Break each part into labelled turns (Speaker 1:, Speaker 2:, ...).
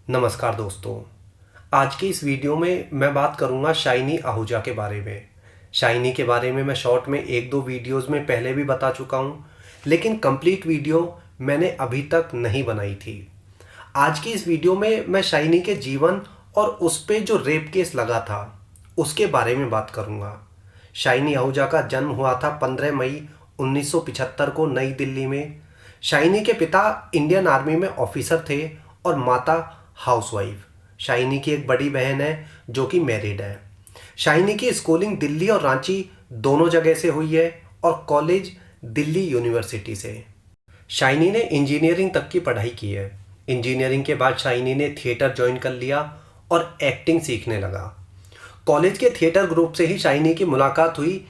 Speaker 1: नमस्कार दोस्तों। आज की इस वीडियो में मैं बात करूंगा शाइनी आहूजा के बारे में। शाइनी के बारे में मैं शॉर्ट में एक दो वीडियोस में पहले भी बता चुका हूं, लेकिन कंप्लीट वीडियो मैंने अभी तक नहीं बनाई थी। आज की इस वीडियो में मैं शाइनी के जीवन और उस पे जो रेप केस लगा था उसके बारे में बात करूंगा। शाइनी आहूजा का जन्म हुआ था 15 मई 1975 को नई दिल्ली में। शाइनी के पिता इंडियन आर्मी में ऑफिसर थे और माता हाउसवाइफ। शाइनी की एक बड़ी बहन है जो कि मैरिड है। शाइनी की स्कूलिंग दिल्ली और रांची दोनों जगह से हुई है और कॉलेज दिल्ली यूनिवर्सिटी से। शाइनी ने इंजीनियरिंग तक की पढ़ाई की है। इंजीनियरिंग के बाद शाइनी ने थिएटर ज्वाइन कर लिया और एक्टिंग सीखने लगा। कॉलेज के थिएटर ग्रुप से ही शाइनी की मुलाकात हुई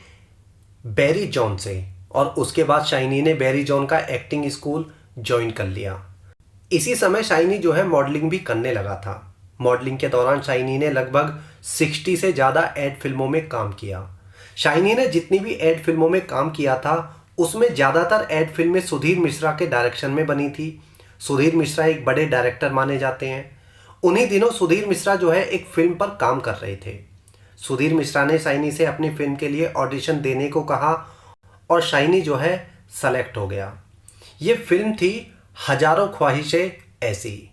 Speaker 1: बैरी जॉन से और उसके बाद शाइनी ने बैरी जॉन का एक्टिंग स्कूल ज्वाइन कर लिया। इसी समय शाइनी जो है मॉडलिंग भी करने लगा था। मॉडलिंग के दौरान शाइनी ने लगभग 60 से ज़्यादा एड फिल्मों में काम किया। शाइनी ने जितनी भी एड फिल्मों में काम किया था उसमें ज़्यादातर एड फिल्में सुधीर मिश्रा के डायरेक्शन में बनी थी। सुधीर मिश्रा एक बड़े डायरेक्टर माने जाते हैं। उन्हीं दिनों सुधीर मिश्रा जो है एक फिल्म पर काम कर रहे थे। सुधीर मिश्रा ने शाइनी से अपनी फिल्म के लिए ऑडिशन देने को कहा और शाइनी जो है सेलेक्ट हो गया। ये फिल्म थी हजारों ख्वाहिशें ऐसी।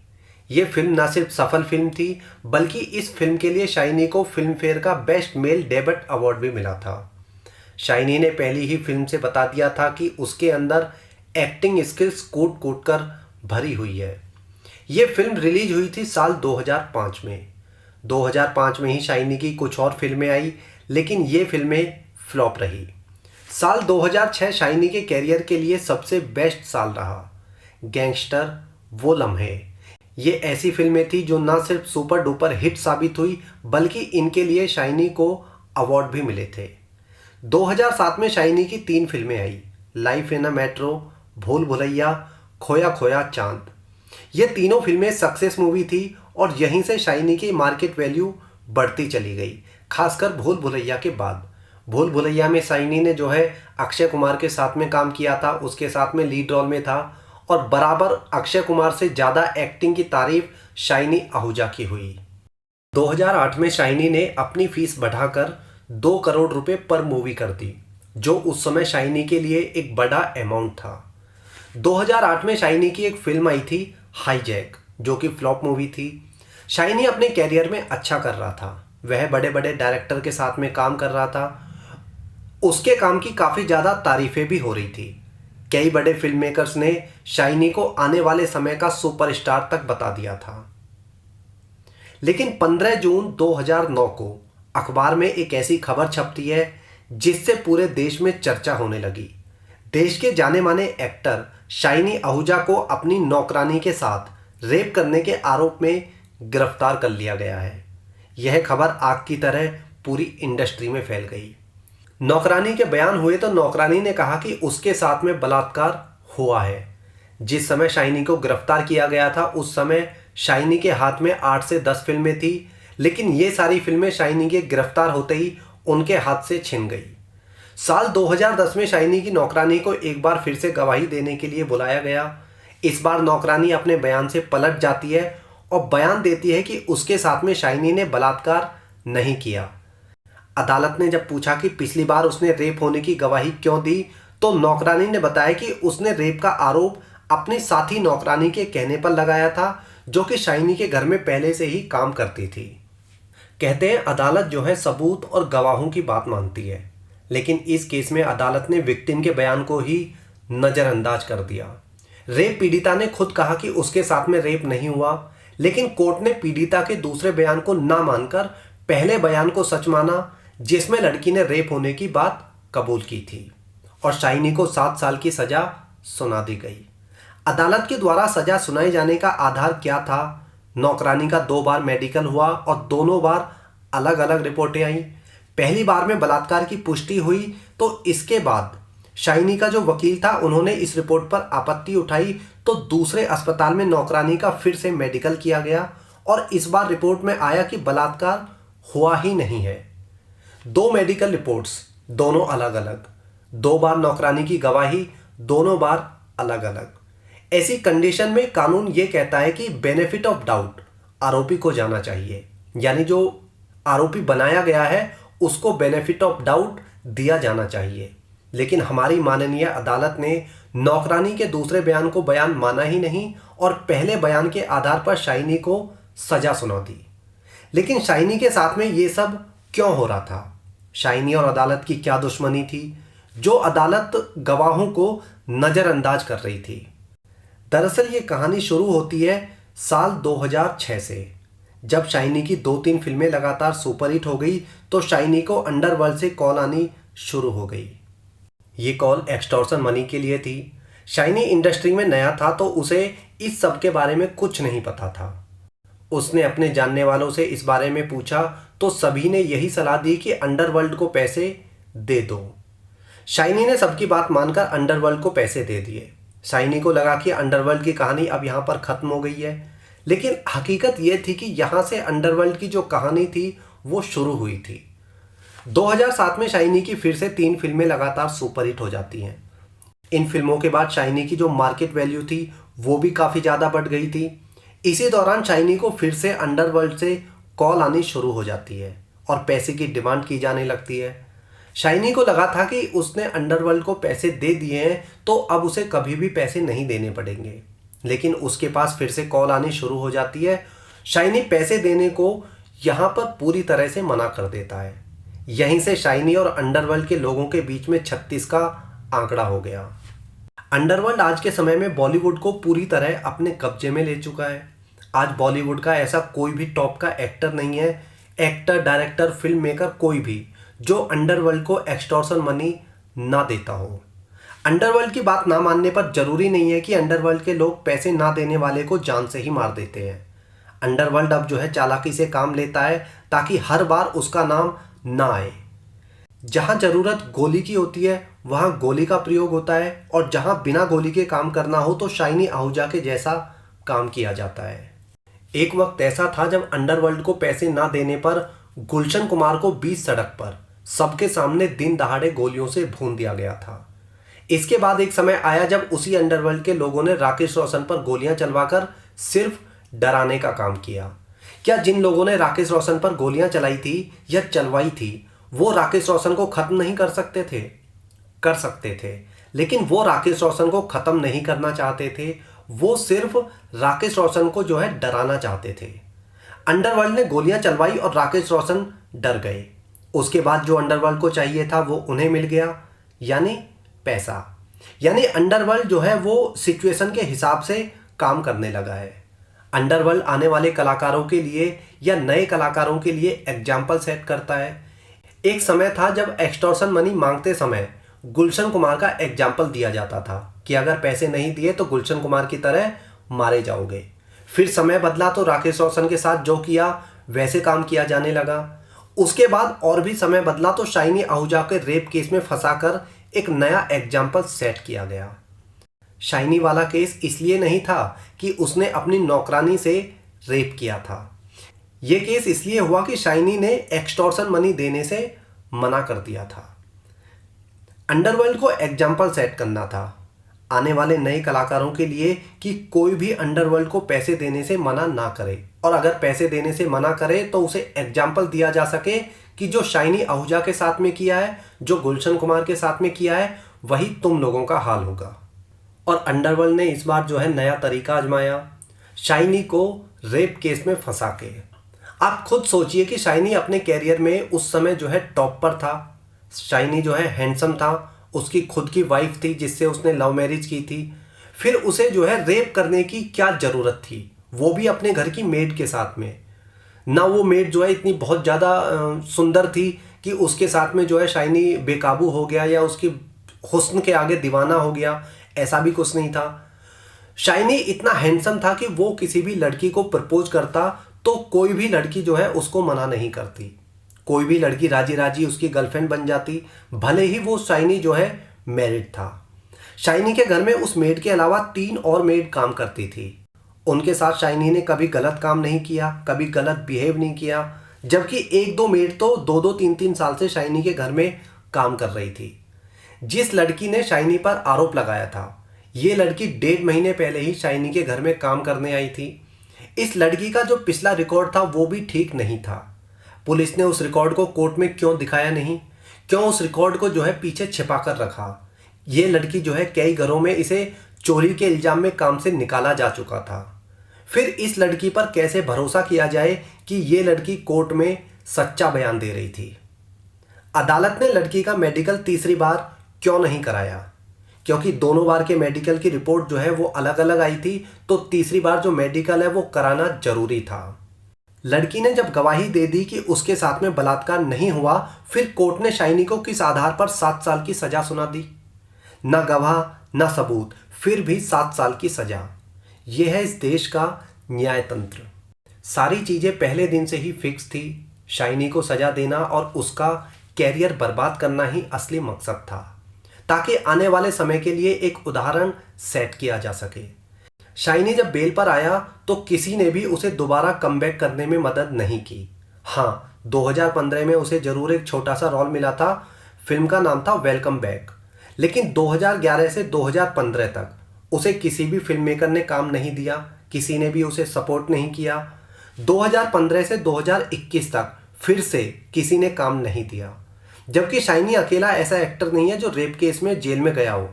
Speaker 1: ये फिल्म न सिर्फ सफल फिल्म थी बल्कि इस फिल्म के लिए शाइनी को फिल्म फेयर का बेस्ट मेल डेब्यूट अवार्ड भी मिला था। शाइनी ने पहली ही फिल्म से बता दिया था कि उसके अंदर एक्टिंग स्किल्स कूट कूट कर भरी हुई है। ये फिल्म रिलीज हुई थी साल 2005 में। 2005 में ही शाइनी की कुछ और फिल्में आई, लेकिन ये फिल्में फ्लॉप रही। साल 2006 शाइनी के कैरियर के लिए सबसे बेस्ट साल रहा। गैंगस्टर, वो लम्हे, ये ऐसी फिल्में थी जो ना सिर्फ सुपर डुपर हिट साबित हुई बल्कि इनके लिए शाइनी को अवार्ड भी मिले थे। 2007 में शाइनी की 3 फिल्में आई, लाइफ इन अ मेट्रो, भूल भुलैया, खोया खोया चांद। ये तीनों फिल्में सक्सेस मूवी थी और यहीं से शाइनी की मार्केट वैल्यू बढ़ती चली गई, खासकर भूल भुलैया के बाद। भूल भुलैया में शाइनी ने जो है अक्षय कुमार के साथ में काम किया था, उसके साथ में लीड रोल में था और बराबर अक्षय कुमार से ज़्यादा एक्टिंग की तारीफ शाइनी आहूजा की हुई। 2008 में शाइनी ने अपनी फीस बढ़ाकर 2 करोड़ रुपए पर मूवी कर दी, जो उस समय शाइनी के लिए एक बड़ा अमाउंट था। 2008 में शाइनी की एक फिल्म आई थी हाईजैक, जो कि फ्लॉप मूवी थी। शाइनी अपने कैरियर में अच्छा कर रहा था, वह बड़े बड़े डायरेक्टर के साथ में काम कर रहा था। उसके काम की काफ़ी ज़्यादा तारीफें भी हो रही थी। कई बड़े फिल्म मेकर्स ने शाइनी को आने वाले समय का सुपरस्टार तक बता दिया था। लेकिन 15 जून 2009 को अखबार में एक ऐसी खबर छपती है जिससे पूरे देश में चर्चा होने लगी। देश के जाने माने एक्टर शाइनी आहूजा को अपनी नौकरानी के साथ रेप करने के आरोप में गिरफ्तार कर लिया गया है। यह खबर आग की तरह पूरी इंडस्ट्री में फैल गई। नौकरानी के बयान हुए तो नौकरानी ने कहा कि उसके साथ में बलात्कार हुआ है। जिस समय शाइनी को गिरफ्तार किया गया था उस समय शाइनी के हाथ में 8 से 10 फिल्में थी, लेकिन ये सारी फिल्में शाइनी के गिरफ्तार होते ही उनके हाथ से छिन गई। साल 2010 में शाइनी की नौकरानी को एक बार फिर से गवाही देने के लिए बुलाया गया। इस बार नौकरानी अपने बयान से पलट जाती है और बयान देती है कि उसके साथ में शाइनी ने बलात्कार नहीं किया। अदालत ने जब पूछा कि पिछली बार उसने रेप होने की गवाही क्यों दी, तो नौकरानी ने बताया कि उसने रेप का आरोप अपनी साथी नौकरानी के कहने पर लगाया था, जो कि शाइनी के घर में पहले से ही काम करती थी। कहते हैं अदालत जो है सबूत और गवाहों की बात मानती है, लेकिन इस केस में अदालत ने विक्टिम के बयान को ही नज़रअंदाज कर दिया। रेप पीड़िता ने खुद कहा कि उसके साथ में रेप नहीं हुआ, लेकिन कोर्ट ने पीड़िता के दूसरे बयान को ना मानकर पहले बयान को सच माना, जिसमें लड़की ने रेप होने की बात कबूल की थी और शाइनी को 7 साल की सजा सुना दी गई। अदालत के द्वारा सजा सुनाए जाने का आधार क्या था? नौकरानी का 2 बार मेडिकल हुआ और दोनों बार अलग अलग रिपोर्टें आईं। पहली बार में बलात्कार की पुष्टि हुई तो इसके बाद शाइनी का जो वकील था उन्होंने इस रिपोर्ट पर आपत्ति उठाई, तो दूसरे अस्पताल में नौकरानी का फिर से मेडिकल किया गया और इस बार रिपोर्ट में आया कि बलात्कार हुआ ही नहीं है। 2 मेडिकल रिपोर्ट्स, दोनों अलग अलग। 2 बार नौकरानी की गवाही, दोनों बार अलग अलग। ऐसी कंडीशन में कानून ये कहता है कि बेनिफिट ऑफ डाउट, आरोपी को जाना चाहिए, यानी जो आरोपी बनाया गया है उसको बेनिफिट ऑफ डाउट दिया जाना चाहिए। लेकिन हमारी माननीय अदालत ने नौकरानी के दूसरे बयान को बयान माना ही नहीं और पहले बयान के आधार पर शाइनी को सजा सुना दी। लेकिन शाइनी के साथ में ये सब क्यों हो रहा था? शाइनी और अदालत की क्या दुश्मनी थी जो अदालत गवाहों को नज़रअंदाज कर रही थी? दरअसल ये कहानी शुरू होती है साल 2006 से, जब शाइनी की 2-3 फिल्में लगातार सुपरहिट हो गई तो शाइनी को अंडरवर्ल्ड से कॉल आनी शुरू हो गई। ये कॉल एक्सटॉर्शन मनी के लिए थी। शाइनी इंडस्ट्री में नया था तो उसे इस सब के बारे में कुछ नहीं पता था। उसने अपने जानने वालों से इस बारे में पूछा तो सभी ने यही सलाह दी कि अंडरवर्ल्ड को पैसे दे दो। शाइनी ने सबकी बात मानकर अंडरवर्ल्ड को पैसे दे दिए। शाइनी को लगा कि अंडरवर्ल्ड की कहानी अब यहाँ पर ख़त्म हो गई है, लेकिन हकीकत ये थी कि यहाँ से अंडरवर्ल्ड की जो कहानी थी वो शुरू हुई थी। 2007 में शाइनी की फिर से 3 फिल्में लगातार सुपरहिट हो जाती हैं। इन फिल्मों के बाद शाइनी की जो मार्केट वैल्यू थी वो भी काफ़ी ज़्यादा बढ़ गई थी। इसी दौरान शाइनी को फिर से अंडरवर्ल्ड से कॉल आनी शुरू हो जाती है और पैसे की डिमांड की जाने लगती है। शाइनी को लगा था कि उसने अंडरवर्ल्ड को पैसे दे दिए हैं तो अब उसे कभी भी पैसे नहीं देने पड़ेंगे, लेकिन उसके पास फिर से कॉल आनी शुरू हो जाती है। शाइनी पैसे देने को यहाँ पर पूरी तरह से मना कर देता है। यहीं से शाइनी और अंडरवर्ल्ड के लोगों के बीच में 36 का आंकड़ा हो गया। अंडरवर्ल्ड आज के समय में बॉलीवुड को पूरी तरह अपने कब्जे में ले चुका है। आज बॉलीवुड का ऐसा कोई भी टॉप का एक्टर नहीं है, एक्टर, डायरेक्टर, फिल्म मेकर, कोई भी जो अंडरवर्ल्ड को एक्सटॉर्शन मनी ना देता हो। अंडरवर्ल्ड की बात ना मानने पर जरूरी नहीं है कि अंडरवर्ल्ड के लोग पैसे ना देने वाले को जान से ही मार देते हैं। अंडरवर्ल्ड अब जो है चालाकी से काम लेता है ताकि हर बार उसका नाम ना आए। जहां जरूरत गोली की होती है वहां गोली का प्रयोग होता है और जहां बिना गोली के काम करना हो तो शाइनी आहूजा के जैसा काम किया जाता है। एक वक्त ऐसा था जब अंडरवर्ल्ड को पैसे ना देने पर गुलशन कुमार को बीच सड़क पर सबके सामने दिन दहाड़े गोलियों से भून दिया गया था। इसके बाद एक समय आया जब उसी अंडरवर्ल्ड के लोगों ने राकेश रोशन पर गोलियां चलवाकर सिर्फ डराने का काम किया। क्या जिन लोगों ने राकेश रोशन पर गोलियां चलाई थी या चलवाई थी वो राकेश रोशन को खत्म नहीं कर सकते थे? कर सकते थे, लेकिन वो राकेश रोशन को खत्म नहीं करना चाहते थे। वो सिर्फ राकेश रोशन को जो है डराना चाहते थे। अंडरवर्ल्ड ने गोलियां चलवाई और राकेश रोशन डर गए। उसके बाद जो अंडरवर्ल्ड को चाहिए था वो उन्हें मिल गया, यानी पैसा। यानी अंडरवर्ल्ड जो है वो सिचुएशन के हिसाब से काम करने लगा है। अंडरवर्ल्ड आने वाले कलाकारों के लिए या नए कलाकारों के लिए एग्जाम्पल सेट करता है। एक समय था जब एक्सटॉर्शन मनी मांगते समय गुलशन कुमार का एग्जाम्पल दिया जाता था कि अगर पैसे नहीं दिए तो गुलशन कुमार की तरह मारे जाओगे। फिर समय बदला तो राकेश रोशन के साथ जो किया वैसे काम किया जाने लगा। उसके बाद और भी समय बदला तो शाइनी आहूजा के रेप केस में फंसाकर एक नया एग्जाम्पल सेट किया गया। शाइनी वाला केस इसलिए नहीं था कि उसने अपनी नौकरानी से रेप किया था। यह केस इसलिए हुआ कि शाइनी ने एक्सटॉर्शन मनी देने से मना कर दिया था। अंडरवर्ल्ड को एग्जाम्पल सेट करना था आने वाले नए कलाकारों के लिए कि कोई भी अंडरवर्ल्ड को पैसे देने से मना ना करे, और अगर पैसे देने से मना करे तो उसे एग्जाम्पल दिया जा सके कि जो शाइनी आहूजा के साथ में किया है, जो गुलशन कुमार के साथ में किया है, वही तुम लोगों का हाल होगा। और अंडरवर्ल्ड ने इस बार जो है नया तरीका आजमाया, शाइनी को रेप केस में फंसा के। आप खुद सोचिए कि शाइनी अपने कैरियर में उस समय जो है टॉप पर था। शाइनी जो है हैंडसम था, उसकी खुद की वाइफ थी जिससे उसने लव मैरिज की थी। फिर उसे जो है रेप करने की क्या ज़रूरत थी, वो भी अपने घर की मेड के साथ में। ना वो मेड जो है इतनी बहुत ज़्यादा सुंदर थी कि उसके साथ में जो है शाइनी बेकाबू हो गया या उसकी हुस्न के आगे दीवाना हो गया, ऐसा भी कुछ नहीं था। शाइनी इतना हैंडसम था कि वो किसी भी लड़की को प्रपोज करता तो कोई भी लड़की जो है उसको मना नहीं करती। कोई भी लड़की राजी राजी उसकी गर्लफ्रेंड बन जाती, भले ही वो शाइनी जो है मैरिड था। शाइनी के घर में उस मेड के अलावा 3 और मेड काम करती थी। उनके साथ शाइनी ने कभी गलत काम नहीं किया, कभी गलत बिहेव नहीं किया, जबकि 1-2 मेड तो 2-2, 3-3 साल से शाइनी के घर में काम कर रही थी। जिस लड़की ने शाइनी पर आरोप लगाया था, ये लड़की 1.5 महीने पहले ही शाइनी के घर में काम करने आई थी। इस लड़की का जो पिछला रिकॉर्ड था वो भी ठीक नहीं था। पुलिस ने उस रिकॉर्ड को कोर्ट में क्यों दिखाया नहीं, क्यों उस रिकॉर्ड को जो है पीछे छिपा कर रखा। ये लड़की जो है कई घरों में इसे चोरी के इल्जाम में काम से निकाला जा चुका था। फिर इस लड़की पर कैसे भरोसा किया जाए कि ये लड़की कोर्ट में सच्चा बयान दे रही थी। अदालत ने लड़की का मेडिकल तीसरी बार क्यों नहीं कराया, क्योंकि दोनों बार के मेडिकल की रिपोर्ट जो है वो अलग अलग आई थी, तो तीसरी बार जो मेडिकल है वो कराना जरूरी था। लड़की ने जब गवाही दे दी कि उसके साथ में बलात्कार नहीं हुआ, फिर कोर्ट ने शाइनी को किस आधार पर 7 साल की सजा सुना दी। ना गवाह ना सबूत, फिर भी 7 साल की सजा। यह है इस देश का न्याय तंत्र। सारी चीजें पहले दिन से ही फिक्स थी। शाइनी को सजा देना और उसका कैरियर बर्बाद करना ही असली मकसद था, ताकि आने वाले समय के लिए एक उदाहरण सेट किया जा सके। शाइनी जब बेल पर आया तो किसी ने भी उसे दोबारा कमबैक करने में मदद नहीं की। हाँ, 2015 में उसे जरूर एक छोटा सा रोल मिला था, फिल्म का नाम था वेलकम बैक। लेकिन 2011 से 2015 तक उसे किसी भी फिल्म मेकर ने काम नहीं दिया, किसी ने भी उसे सपोर्ट नहीं किया। 2015 से 2021 तक फिर से किसी ने काम नहीं दिया। जबकि शाइनी अकेला ऐसा एक्टर नहीं है जो रेप केस में जेल में गया हो,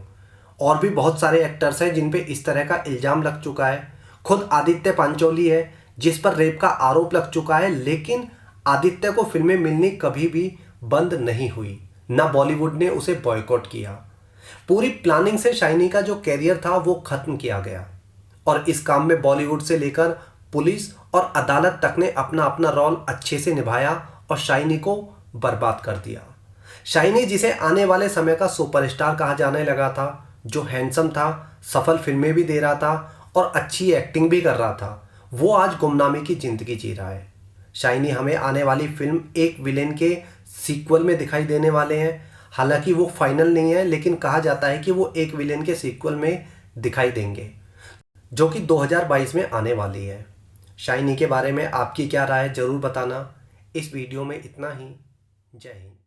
Speaker 1: और भी बहुत सारे एक्टर्स हैं जिन पे इस तरह का इल्ज़ाम लग चुका है। खुद आदित्य पंचोली है जिस पर रेप का आरोप लग चुका है, लेकिन आदित्य को फिल्में मिलनी कभी भी बंद नहीं हुई, ना बॉलीवुड ने उसे बॉयकॉट किया। पूरी प्लानिंग से शाइनी का जो कैरियर था वो खत्म किया गया, और इस काम में बॉलीवुड से लेकर पुलिस और अदालत तक ने अपना अपना रोल अच्छे से निभाया और शाइनी को बर्बाद कर दिया। शाइनी, जिसे आने वाले समय का सुपरस्टार कहा जाने लगा था, जो हैंडसम था, सफल फिल्में भी दे रहा था और अच्छी एक्टिंग भी कर रहा था, वो आज गुमनामी की जिंदगी जी रहा है। शाइनी हमें आने वाली फिल्म एक विलेन के सीक्वल में दिखाई देने वाले हैं। हालांकि वो फाइनल नहीं है, लेकिन कहा जाता है कि वो एक विलेन के सीक्वल में दिखाई देंगे, जो कि 2022 में आने वाली है। शाइनी के बारे में आपकी क्या राय है, ज़रूर बताना। इस वीडियो में इतना ही। जय हिंद।